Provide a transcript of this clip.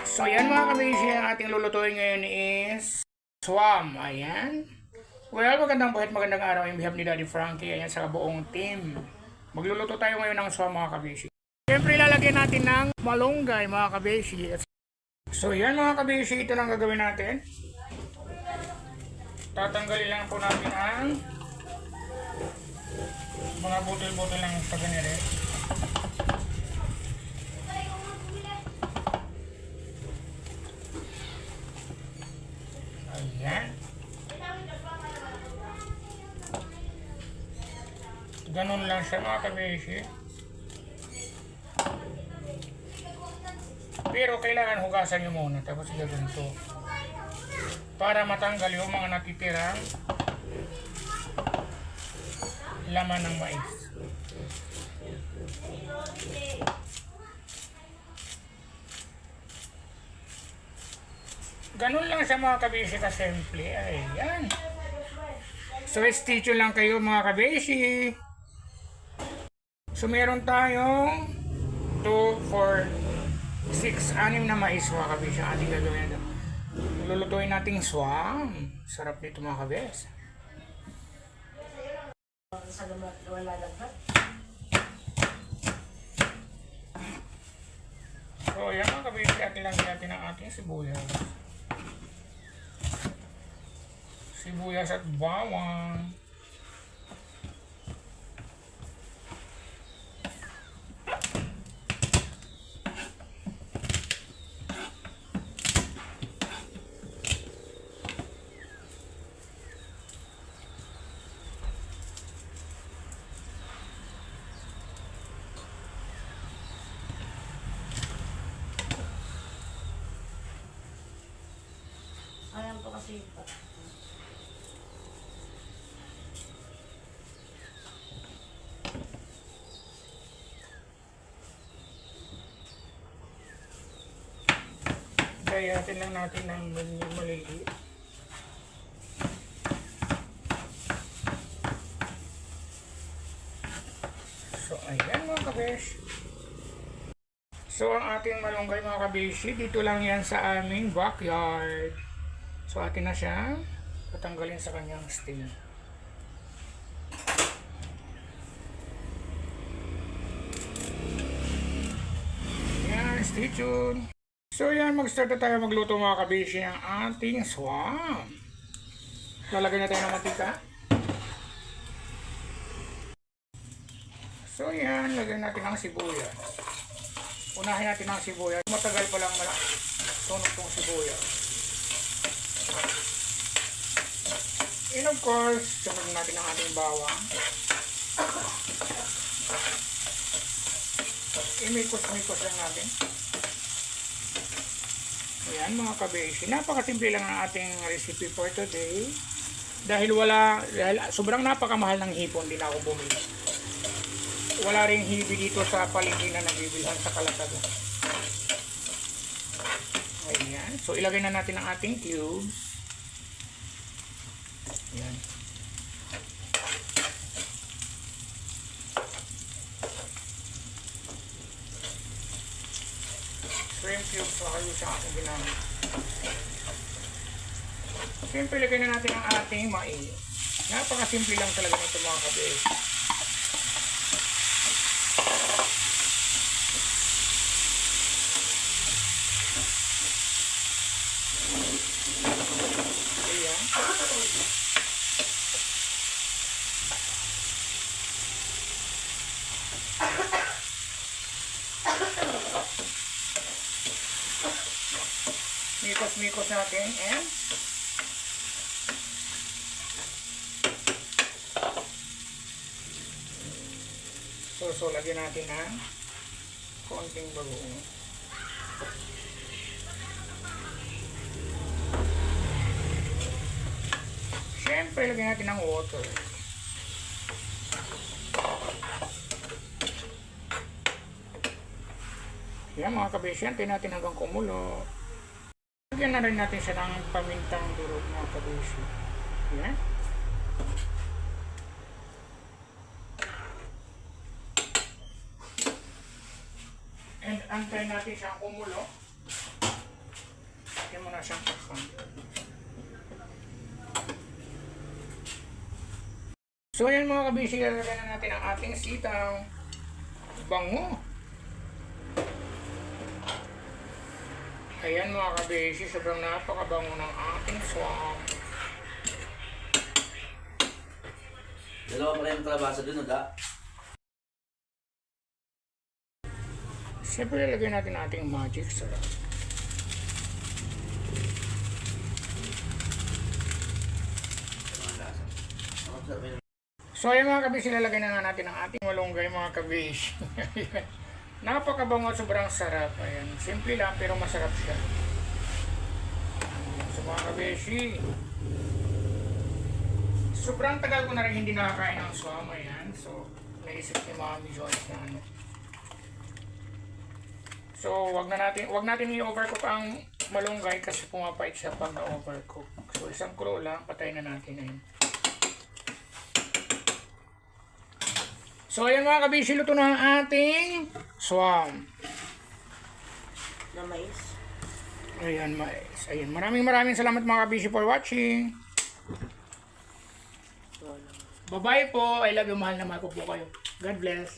So yan mga kabisi, ang ating lulutuin ngayon is swam. Ayan. Well, magandang buhay at magandang araw in behalf ni Daddy Frankie. Ayan sa buong team. Magluluto tayo ngayon ng swam mga kabisi. Siyempre lalagyan natin ng malunggay mga kabisi. So yan mga kabisi, ito lang gagawin natin. Tatanggalin lang po natin ang mga butil-butil ng paganere. Ayan. Ganun lang siya mga kabisi. Pero kailangan hugasan nyo muna tapos ilagyan ito para matanggal yung mga natitirang laman ng mais. Ganun lang siya mga kabisi kasimple. Ayan. So stay tuned lang kayo mga kabisi. So meron tayong 2, 4, 6, 6 na mais mga kabisi ang ating gagawin. Lulutuin nating swam. Sarap nito mga kabis. So yan mga kabisi, atin lang natin ang ating sibuyas. Sibuyas at bawang. Ayan po kasi ito. Gayatin lang natin ng maliliit. So ayan mga kabesh. So ang ating malunggay mga kabeshi, dito lang yan sa aming backyard. So atin na siya patanggalin sa kanyang stem. Yan, stay tuned. So yan, mag-start na tayo magluto mga kabeshi ng ating swam. Lalagay na tayo ng mantika. So yan, lagyan natin ang sibuyas. Unahin natin ang sibuyas. Matagal pa lang tunog tong sibuyas. And of course, sunod natin ang ating bawang. Imikos-mikos lang natin. Ayan mga kabeshi. Napakasimple lang ang ating recipe for today. Dahil sobrang napakamahal ng hipon, din ako bumili. Wala ring hibi dito sa paligid na nabibilhan sa Kalatagan. Ayan. So ilagay na natin ang ating cubes. Ayan. Shrimp cubes na kayo sa aking ginamit. Siyempre ilagay na natin ang ating mais. Napakasimple lang talaga nito mga kabis. Mikos-mikos natin and so lagyan natin ng konting bagoong. Siyempre lagyan natin ng water. Yan mga kabisyan, tayo natin hanggang kumulo. Lagyan na rin natin siya ng pamintang durog mga kabisyan. Yan. And antayin natin siyang kumulo. mo na siyang takpan. So ayan mga kabisi, lalagyan na natin ang ating sitaw. Bango. Ayan mga kabisi, sobrang napakabango ng ating swamp. Dalawa pa rin ang kalabasa dun, da? Siyempre lalagyan natin ang ating magic sarap. So ayan mga kabisi, lalagyan na nga natin ang ating malunggay mga kabisi. Napakabango at sobrang sarap. Ayan, simple lang pero masarap siya. So mga kabisi, sobrang tagal ko na rin hindi nakakain ng swam. Ayan, so naisip ni Mami Joyce na ano. So wag natin i-overcook ang malunggay kasi pumapait siya pag na-overcook. So isang kulo lang, patayin na natin ngayon. So ayan mga kabisi, luto na ang ating swam. Na mais. Ayan mais. Ayan, maraming salamat mga kabisi for watching. Bye-bye po. I love you, mahal na mahal ko po kayo. God bless.